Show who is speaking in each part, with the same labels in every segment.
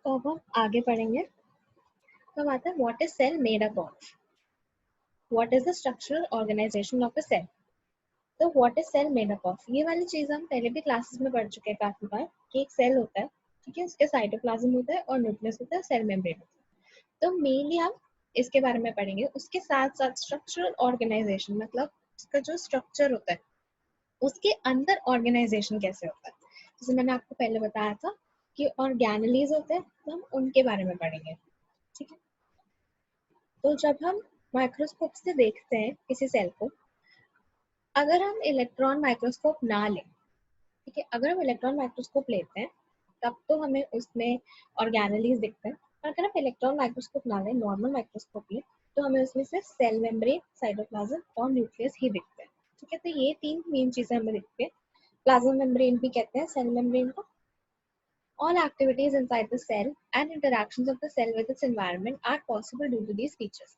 Speaker 1: तो अब हम आगे पढ़ेंगे। तो अब आता है what is cell made up of, what is the structural organisation of a cell. तो what is cell made up of, ये वाली चीज हम पहले भी क्लासेस में पढ़ चुके हैं काफी बार कि एक सेल होता है, ठीक है, उसके साइटोप्लाज्म होता है और न्यूक्लियस होता है, सेल मेम्ब्रेन होता है। तो मेनली हम इसके बारे में पढ़ेंगे। उसके साथ साथ स्ट्रक्चरल ऑर्गेनाइजेशन मतलब उसका जो स्ट्रक्चर होता है उसके अंदर ऑर्गेनाइजेशन कैसे होता है। जैसे मैंने आपको पहले बताया था कि ऑर्गेनेलीज होते हैं, तो हम उनके बारे में पढ़ेंगे, ठीक है। तो जब हम माइक्रोस्कोप से देखते हैं किसी सेल को, अगर हम इलेक्ट्रॉन माइक्रोस्कोप ना लें, ठीक है, अगर हम इलेक्ट्रॉन माइक्रोस्कोप लेते हैं तब तो हमें उसमें ऑर्गेनेलीज दिखते हैं। और अगर हम इलेक्ट्रॉन माइक्रोस्कोप ना लें, नॉर्मल माइक्रोस्कोप लें, तो हमें उसमें सिर्फ सेल मेम्ब्रेन, साइटोप्लाज्म और न्यूक्लियस ही दिखते हैं, ठीक है। तो ये तीन मेन चीजें हमें दिखती है। प्लाज्मा मेम्ब्रेन भी कहते हैं सेल मेम्ब्रेन को। All activities inside the cell and interactions of the cell with its environment are possible due to these features.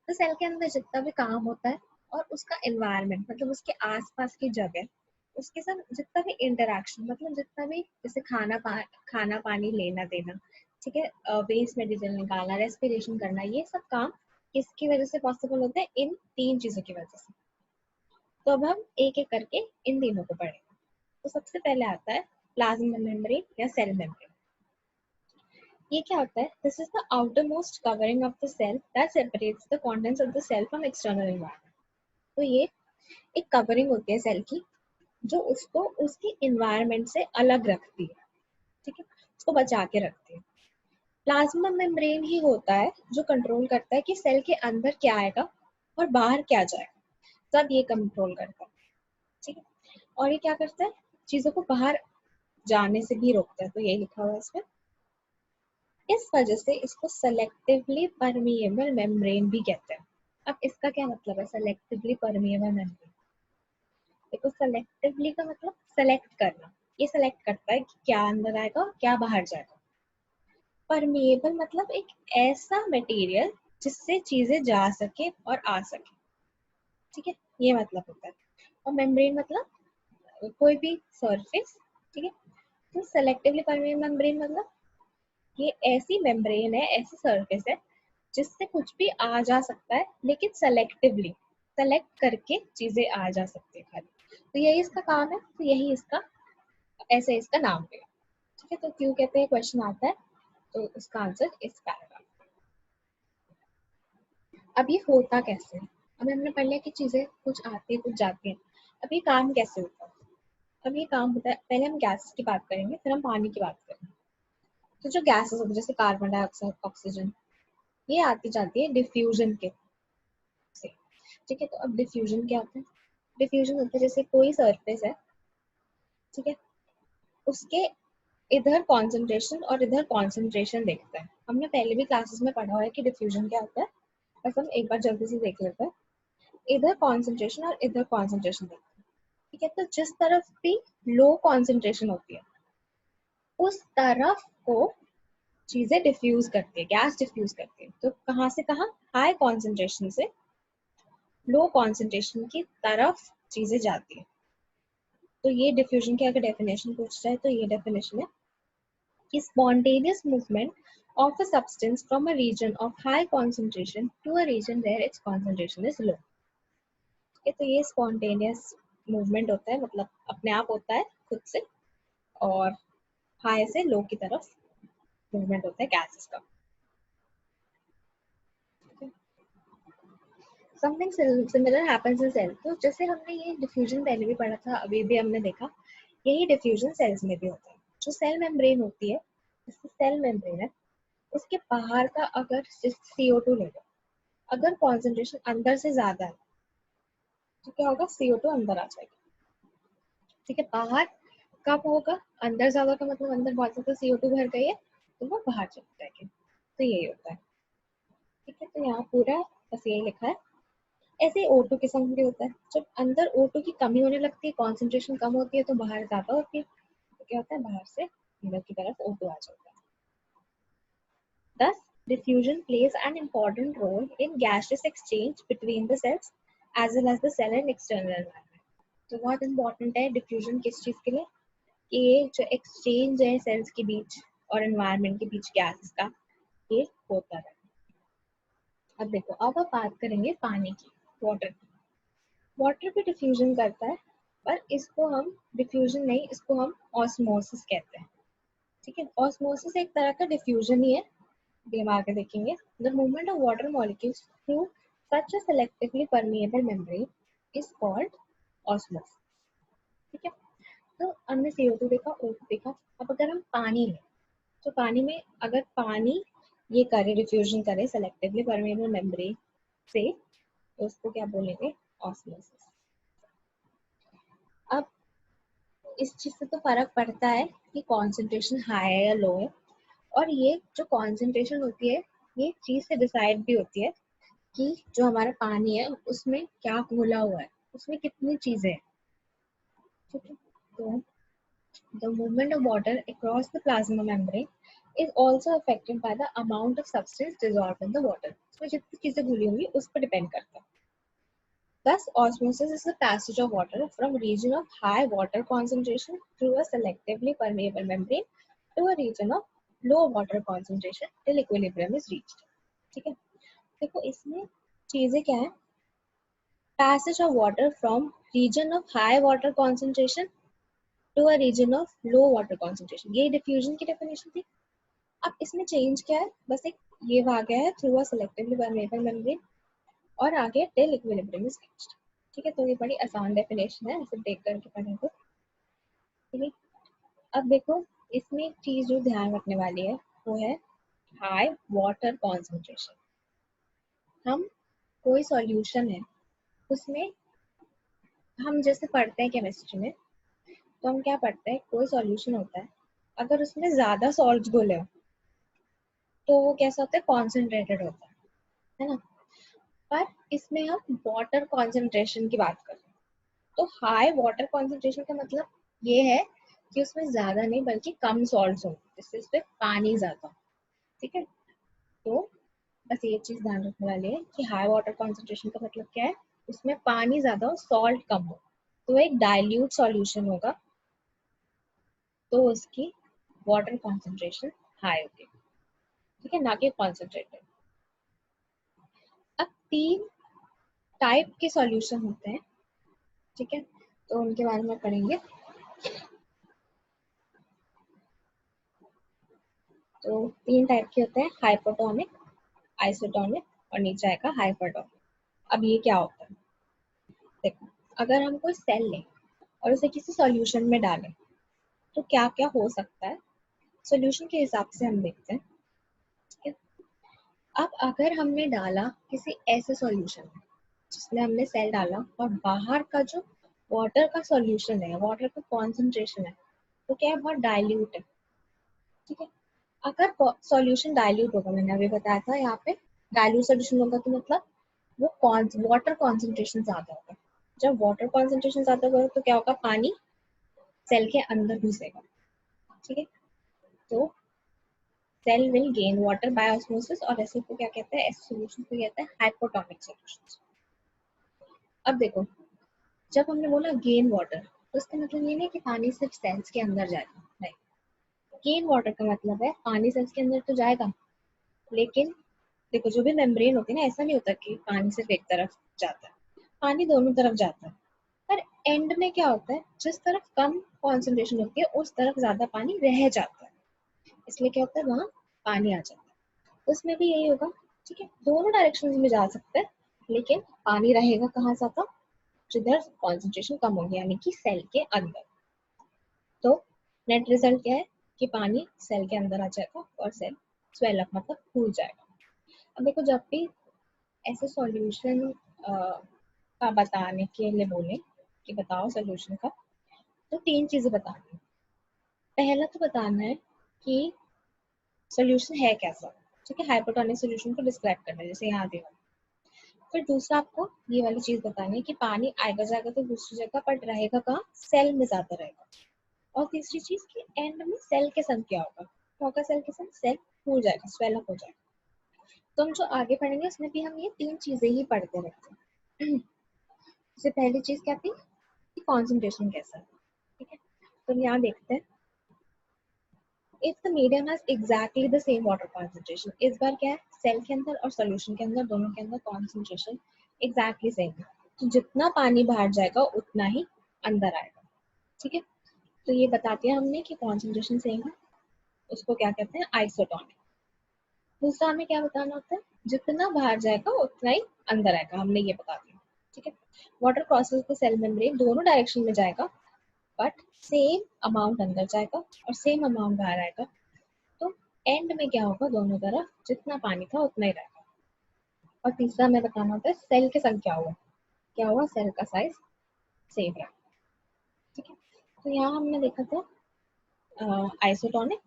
Speaker 1: तो सेल के अंदर जितना भी काम होता है और उसका एनवायरनमेंट मतलब उसके आसपास की जगह, उसके साथ जितना भी इंटरेक्शन मतलब जितना भी जैसे खाना पानी लेना देना, ठीक है, वेस्ट मटेरियल निकालना, रेस्पिरेशन करना, ये सब काम किसकी वजह से पॉसिबल होता है, इन तीन चीजों की वजह से। तो अब हम एक एक करके इन तीनों को पढ़ेंगे। तो सबसे पहले आता है प्लाज्मा मेम्ब्रेन या सेल मेम्ब्रेन। ये क्या होता है, this is the outermost covering of the cell that separates the contents of the cell from external environment. तो ये एक कवरिंग होती है सेल की जो उसको उसकी एनवायरनमेंट से अलग रखती है, ठीक है, उसको बचा के रखती है। प्लाज्मा मेम्ब्रेन ही होता है जो कंट्रोल करता है कि सेल के अंदर क्या आएगा और बाहर क्या जाएगा, सब ये कंट्रोल करता है, ठीक है। और ये क्या करता है, चीजों को बाहर जाने से भी रोकता है, तो यही लिखा हुआ है इसमें। इस वजह से इसको सेलेक्टिवली परमिएबल मेम्ब्रेन भी कहते हैं। अब इसका क्या मतलब है सेलेक्टिवली परमिएबल मेम्ब्रेन। देखो सेलेक्टिवली का मतलब सेलेक्ट करना, ये सेलेक्ट करता है कि क्या अंदर आएगा और क्या बाहर जाएगा। परमिएबल मतलब एक ऐसा मटेरियल जिससे चीजें जा सके और आ सके, ठीक है, ये मतलब होता है। और मेम्ब्रेन मतलब कोई भी सरफेस, ठीक है। तो सेलेक्टिवली परमिएबल मेम्ब्रेन मतलब ये ऐसी मेम्ब्रेन है, ऐसी सरफेस है जिससे कुछ भी आ जा सकता है, लेकिन सेलेक्टिवली सेलेक्ट करके चीजें आ जा सकती है खाली। तो यही इसका काम है, तो यही इसका ऐसे इसका नाम है, ठीक है। तो क्यों कहते हैं क्वेश्चन आता है, तो इसका आंसर इस पैराग्राफ। अब ये होता कैसे है, अब हमने पढ़ लिया कि चीजें कुछ आती है कुछ जाती है। अब ये काम कैसे होता है, अब ये काम होता है, पहले हम गैस की बात करेंगे फिर हम पानी की बात करेंगे। तो जो गैसेस होती है जैसे कार्बन डाइऑक्साइड, ऑक्सीजन, ये आती जाती है डिफ्यूजन के से, ठीक है। तो अब डिफ्यूजन क्या होता है, डिफ्यूजन होता है जैसे कोई सरफेस है, ठीक है, उसके इधर कॉन्सेंट्रेशन और इधर कॉन्सेंट्रेशन देखते हैं। हमने पहले भी क्लासेस में पढ़ा हुआ है कि डिफ्यूजन क्या होता है, बस हम एक बार जल्दी से देख लेते हैं। इधर कॉन्सेंट्रेशन और इधर कॉन्सेंट्रेशन देखते हैं, ठीक है। तो जिस तरफ भी लो कॉन्सेंट्रेशन होती है उस तरफ को चीजें डिफ्यूज करती है, गैस डिफ्यूज करती है। तो कहाँ से कहाँ, हाई कॉन्सेंट्रेशन से लो कॉन्सेंट्रेशन की तरफ चीजें जाती है। तो ये डिफ्यूजन की अगर डेफिनेशन पूछ जाए तो ये डेफिनेशन है कि spontaneous movement of a substance from a region of high concentration to a region where its concentration is low। ठीक है, तो ये spontaneous movement होता है, मतलब अपने आप होता है खुद से, और हाई से लो की तरफ मूवमेंट होता है गैसेस का। Something similar happens in cell. तो जैसे हमने ये डिफ्यूजन पहले भी पढ़ा था, अभी भी हमने देखा, यही डिफ्यूजन सेल्स में भी होता है। जो सेल मेम्ब्रेन होती है, जैसे सेल मेम्ब्रेन है, उसके बाहर का अगर CO2 ले लो, अगर कॉन्सेंट्रेशन अंदर से ज्यादा है तो क्या होगा, CO2 अंदर आ जाएगा, ठीक है। बाहर कब होगा, अंदर ज्यादा का मतलब अंदर बहुत ज्यादा CO2 भर गई है तो वो बाहर चली जाएगी। तो यही होता है, ठीक है। तो यहाँ पूरा बस यही लिखा है। ऐसे ही O2 के संग भी होता है, जब अंदर O2 की कमी होने लगती है, कॉन्सेंट्रेशन कम होती है तो बाहर ज्यादा होती है, तो क्या होता है, बाहर से अंदर की तरफ O2 आ जाता है। Thus, diffusion plays an important role in gaseous exchange between the cells as well as the cell and external environment। तो बहुत इंपॉर्टेंट है डिफ्यूजन किस चीज के लिए, कि ये जो एक्सचेंज है सेल्स के बीच और एनवायरनमेंट के बीच गैसेस का ये होता है। अब देखो, अब आप बात करेंगे पानी की, वाटर की। वाटर भी डिफ्यूजन करता है, पर इसको हम डिफ्यूजन नहीं, इसको हम ऑस्मोसिस कहते हैं। ठीक है, ऑस्मोसिस एक तरह का डिफ्यूजन ही है। भी हम आगे देखेंगे। The movement of water molecules through such a selectively permeable membrane is called osmosis. ठीक है, तो हमने CO2 देखा, O2 देखा। अब अगर हम पानी लें, तो पानी में अगर पानी ये करे, डिफ्यूजन करे सेलेक्टिवली परमिएबल मेम्ब्रेन से, तो उसको क्या बोलेंगे? ऑस्मोसिस। अब इस चीज से तो फर्क पड़ता है कि कॉन्सेंट्रेशन हाई है या लो है, और ये जो कॉन्सेंट्रेशन होती है ये चीज से डिसाइड भी होती है कि जो हमारा पानी है उसमें क्या घोला हुआ है, उसमें कितनी चीजें हैं। ठीक है, तो the movement of water across the plasma membrane is also affected by the amount of substance dissolved in the water. इसमें जितनी चीजें घुली होंगी उस पर डिपेंड करता है। Thus, osmosis is the passage of water from a region of high water concentration through a selectively permeable membrane to a region of low water concentration till equilibrium is reached. ठीक है, देखो इसमें चीजें क्या है? Passage of water from region of high water concentration to a region of low water concentration, ये diffusion की definition थी। अब इसमें चेंज क्या है? बस एक ये आ गया है through a selectively permeable membrane, और आगे टिल इक्विलिब्रियम इज रीच्ड। ठीक है, तो ये बड़ी आसान डेफिनेशन है, ऐसे देख करके पढ़ने को। ठीक है, अब देखो इसमें एक चीज जो ध्यान रखने वाली है वो है हाई वाटर कॉन्सेंट्रेशन। हम कोई सॉल्यूशन है उसमें, हम जैसे पढ़ते हैं केमिस्ट्री में, तो हम क्या पढ़ते हैं? कोई सॉल्यूशन होता है, अगर उसमें ज्यादा सॉल्ट घुले हो तो वो कैसा होता है? कॉन्सेंट्रेटेड होता है ना। पर इसमें हम वाटर कॉन्सेंट्रेशन की बात कर रहे हैं, तो हाई वाटर कॉन्सेंट्रेशन का मतलब ये है कि उसमें ज्यादा नहीं बल्कि कम सॉल्ट्स हो, जिससे उस पर पानी ज्यादा हो। ठीक है, तो बस ये चीज ध्यान रखने वाली है कि हाई वाटर कॉन्सेंट्रेशन का मतलब क्या है? उसमें पानी ज्यादा हो, सॉल्ट कम हो, तो एक डाइल्यूट सॉल्यूशन होगा, तो उसकी वाटर कॉन्सेंट्रेशन हाई होगी। ठीक है, ना कि कॉन्सेंट्रेटेड। अब 3 टाइप के सॉल्यूशन होते हैं। ठीक है, तो उनके बारे में पढ़ेंगे। तो 3 टाइप के होते हैं, हाइपोटोनिक, आइसोटोनिक और नीचे आएगा हाइपरटोनिक। अब ये क्या होता है? देखो, अगर हम कोई सेल लें और उसे किसी सॉल्यूशन में डालें तो क्या क्या हो सकता है, सॉल्यूशन के हिसाब से हम देखते हैं। ठीक है, अब अगर हमने डाला किसी ऐसे सॉल्यूशन में जिसमें हमने सेल डाला और बाहर का जो वाटर का सॉल्यूशन है, वाटर का कॉन्सेंट्रेशन है, तो क्या है? बहुत डाइल्यूट है। ठीक है, अगर सॉल्यूशन डाइल्यूट होगा, मैंने अभी बताया था यहाँ पे डाइल्यूट सॉल्यूशन होगा तो मतलब वो वाटर कॉन्सेंट्रेशन ज्यादा होगा। जब वाटर कॉन्सेंट्रेशन ज्यादा होगा तो क्या होगा? पानी सेल के अंदर घुसेगा। ठीक है, तो cell will gain water by osmosis, और ऐसे को क्या कहते हैं? ऐसे सॉल्यूशन को कहते हैं हाइपोटोनिक सॉल्यूशंस। अब देखो, जब हमने बोला गेन वाटर, तो इसका मतलब ये नहीं कि पानी सिर्फ सेल्स के अंदर जाएगा, नहीं। गेन वाटर का मतलब है पानी सेल्स के अंदर तो जाएगा, लेकिन देखो जो भी मेम्ब्रेन होती है ना, ऐसा नहीं होता कि पानी सिर्फ एक तरफ जाता है, पानी दोनों तरफ जाता है। पर एंड में क्या होता है? जिस तरफ कम कॉन्सेंट्रेशन होती है उस तरफ ज्यादा पानी रह जाता है, इसलिए क्या होता है? वहां पानी आ जाता है। उसमें भी यही होगा। ठीक है, दोनों डायरेक्शन में जा सकते हैं, लेकिन पानी रहेगा कहाँ ज्यादा? जिधर कॉन्सेंट्रेशन कम होगी, यानी कि सेल के अंदर। तो नेट रिजल्ट क्या है? कि पानी सेल के अंदर आ जाएगा और सेल स्वेल अप मतलब फूल जाएगा। अब देखो, जब भी ऐसे सॉल्यूशन का बताने के लिए बोले कि बताओ सॉल्यूशन का, तो 3 चीजें बतानी है। पहला तो बताना है कि सॉल्यूशन है कैसा। ठीक है, हाइपोटोनिक सॉल्यूशन को डिस्क्राइब करना है, जैसे यहाँ दिया। फिर दूसरा आपको ये वाली चीज बतानी है कि पानी आएगा जाएगा तो दूसरी जगह, बट रहेगा कहाँ? सेल में ज्यादा रहेगा। और तीसरी चीज कि एंड में सेल के संग क्या होगा? क्या होगा सेल के संग? सेल फूल जाएगा, स्वेल अप हो जाएगा। तो हम जो आगे पढ़ेंगे उसमें भी हम ये 3 चीजें ही पढ़ते रहते हैं। सबसे पहली चीज क्या थी? कि कॉन्सेंट्रेशन कैसा है। ठीक है, तो हम यहाँ देखते हैं if the medium has exactly the same water concentration, इस बार क्या है, सेल के अंदर और सोल्यूशन के अंदर दोनों के अंदर कॉन्सेंट्रेशन एग्जैक्टली सेम है, तो जितना पानी बाहर जाएगा उतना ही अंदर आएगा। ठीक है, तो ये बता दिया हमने कि कॉन्सेंट्रेशन सेम है, उसको क्या कहते हैं, आइसोटोनिक। दूसरा हमें क्या बताना होता है, जितना बाहर जाएगा उतना ही अंदर आएगा, हमने ये बता दिया। ठीक है, water crosses the cell membrane, दोनों डायरेक्शन में जाएगा बट सेम अमाउंट अंदर जाएगा और सेम अमाउंट बाहर आएगा, तो एंड में क्या होगा, दोनों तरफ जितना पानी था उतना ही रहेगा। और तीसरा हमें बताना होता है सेल के संग क्या हुआ, सेल का साइज सेम रहा। ठीक है, तो यहाँ हमने देखा था आइसोटोनिक,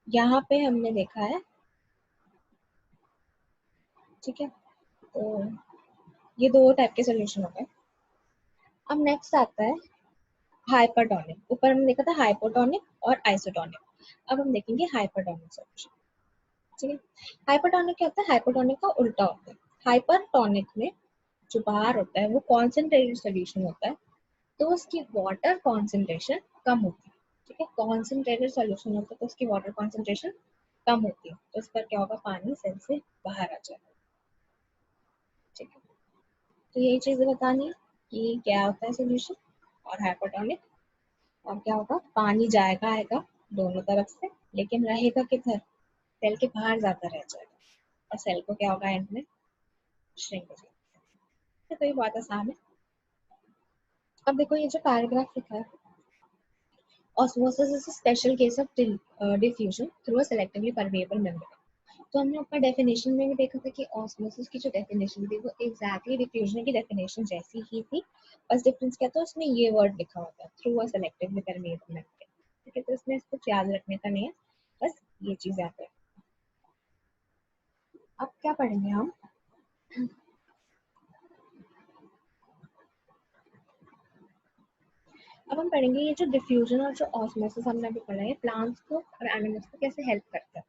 Speaker 1: यहाँ पे हमने देखा है। ठीक है, तो ये दो टाइप के सोल्यूशन हो गए। अब नेक्स्ट आता है हाइपरटोनिक, ऊपर हमने देखा था हाइपोटोनिक और आइसोटोनिक, अब हम देखेंगे हाइपरटोनिक सोल्यूशन। ठीक है, हाइपरटोनिक क्या होता है, हाइपोटोनिक का उल्टा होता है। हाइपरटोनिक में जो बाहर होता है वो कॉन्सेंट्रेटेड सोल्यूशन होता है, तो उसकी वाटर कॉन्सेंट्रेशन कम होती है। ठीक है, कॉन्सेंट्रेटेड सोल्यूशन होता है तो उसकी वाटर कॉन्सेंट्रेशन कम होती है, तो इस पर क्या होगा, पानी सेल से बाहर आ जाएगा। ठीक है, तो यही चीजें बतानी है कि क्या होता है सोल्यूशन और हाइपरटोनिक, और क्या होगा, पानी जाएगा आएगा दोनों तरफ से, लेकिन रहेगा किधर, सेल के बाहर जाता रह जाएगा, और सेल को क्या होगा, एंड में श्रिंक हो जाएगा। तो ये बहुत आसान है। अब देखो ये जो पैराग्राफ लिखा है, osmosis is a special case of diffusion through a selectively permeable membrane. तो हमने ऊपर डेफिनेशन में भी देखा था कि ऑस्मोसिस की जो डेफिनेशन थी वो एग्जैक्टली डिफ्यूजन की डेफिनेशन जैसी ही थी, बस डिफरेंस क्या था, उसमें ये वर्ड लिखा होता है, through a selectively permeable membrane. ठीक है, तो इसमें इसको याद रखने का नहीं है, बस ये चीज याद है। अब क्या पढ़ेंगे हम, अब हम पढ़ेंगे ये जो डिफ्यूजन और जो ऑस्मोसिस हमने अभी पढ़ा है, प्लांट्स को और एनिमल्स को कैसे हेल्प करता है।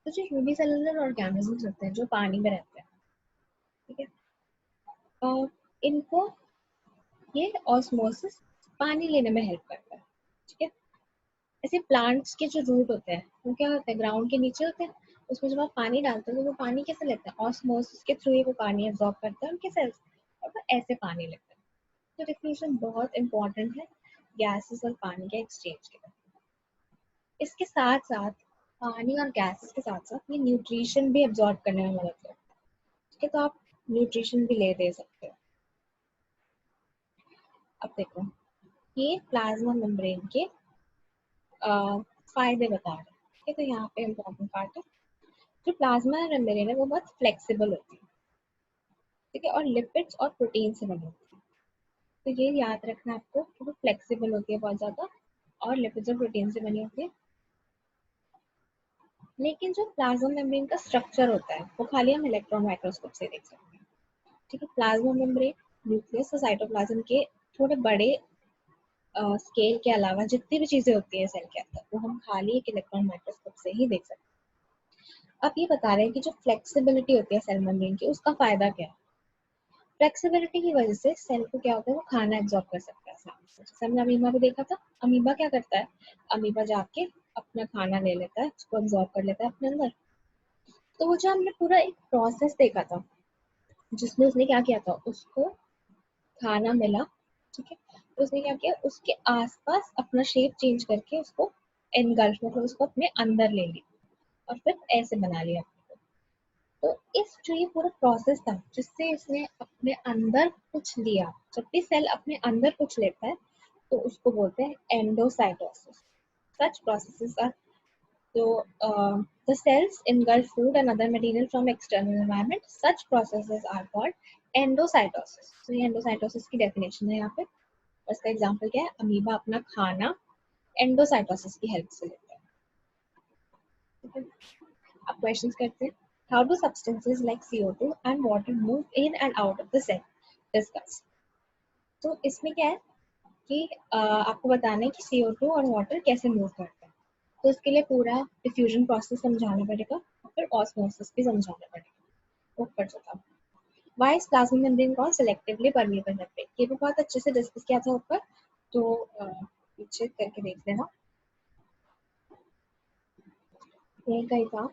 Speaker 1: तो जो यूनिसेलुलर ऑर्गेनिजम्स होते हैं जो पानी में रहते हैं, ठीक है, इनको ये ऑस्मोसिस पानी लेने में हेल्प करता है। ठीक है, ऐसे प्लांट्स के जो रूट होते हैं वो क्या होते हैं, ग्राउंड के नीचे होते हैं, उसमें जब आप पानी डालते हो तो वो पानी कैसे लेते हैं, ऑस्मोसिस के थ्रू ही वो पानी एब्जॉर्ब करते हैं उनके सेल्स, और वो ऐसे पानी लेते हैं। तो डिफ्यूजन बहुत इंपॉर्टेंट है गैसेस और पानी के एक्सचेंज के लिए। इसके साथ साथ पानी और गैसेस के साथ साथ ये न्यूट्रिशन भी एब्जॉर्ब करने में मदद करता है। ठीक है, तो आप न्यूट्रिशन भी ले दे सकते हो। अब देखो ये प्लाज्मा मेम्ब्रेन के फायदे बता रहे हैं। ठीक है, तो यहाँ पे इम्पोर्टेंट पार्ट है, जो प्लाज्मा मेम्ब्रेन है वो बहुत फ्लेक्सिबल होती है। ठीक है, और लिपिड्स और प्रोटीन से बनी होती है। तो ये याद रखना आपको कि वो फ्लेक्सिबल होती है बहुत ज़्यादा, और लिपिड्स और प्रोटीन से बनी होती है। लेकिन जो प्लाज्मा मेम्ब्रेन का स्ट्रक्चर होता है वो खाली हम इलेक्ट्रॉन माइक्रोस्कोप से देख सकते हैं। ठीक है, प्लाज्मा मेम्ब्रेन न्यूक्लियस और साइटोप्लाज्म के थोड़े बड़े स्केल के अलावा जितनी भी चीजें होती है सेल के अंदर वो हम खाली एक इलेक्ट्रॉन माइक्रोस्कोप से ही देख सकते हैं। अब ये बता रहे हैं कि जो फ्लेक्सिबिलिटी होती है सेल मेम्ब्रेन की, उसका फायदा क्या है। फ्लेक्सिबिलिटी की वजह से सेल को क्या होता है, वो खाना एब्जॉर्ब कर सकता है आसानी से। जैसे हमने अमीबा भी देखा था, अमीबा क्या करता है, अमीबा जाके अपना खाना ले लेता है, उसको एब्जॉर्ब कर लेता है अपने अंदर। तो वो जो हमने पूरा एक प्रोसेस देखा था जिसमें उसने क्या किया था, उसको खाना मिला, ठीक है, तो उसने क्या किया, उसके आसपास अपना शेप चेंज करके उसको एनगल्फ, मतलब उसको अपने अंदर ले लिया और फिर ऐसे बना लिया। तो इस जो ये पूरा प्रोसेस था जिससे इसने अपने अंदर कुछ लिया, जब भी सेल अपने अंदर कुछ लेता है तो उसको बोलते हैं endocytosis. Such processes are, so the cells engulf food and other material from external environment. Such processes are called endocytosis. So ये endocytosis की definition है यहाँ पे। इसका एग्जांपल क्या है, अमीबा अपना खाना एंडोसाइटोसिस की हेल्प से लेता है। ठीक है, अब क्वेश्चंस करते हैं। How do substances like CO2 and water move in and out of the cell? Discuss. तो इसमें क्या है कि आपको बताना है कि CO2 और वाटर कैसे मूव करते हैं। तो इसके लिए पूरा डिफ्यूजन प्रोसेस समझाना पड़ेगा और फिर ऑस्मोसिस भी समझाना पड़ेगा। ऊपर जो था why is plasma membrane called selectively permeable membrane, ये भी बहुत अच्छे से डिस्कस किया था ऊपर, तो पीछे करके देख लेना। यही कही था।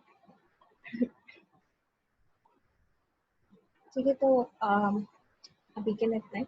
Speaker 1: ठीक है, तो अभी के लिए इतना ही।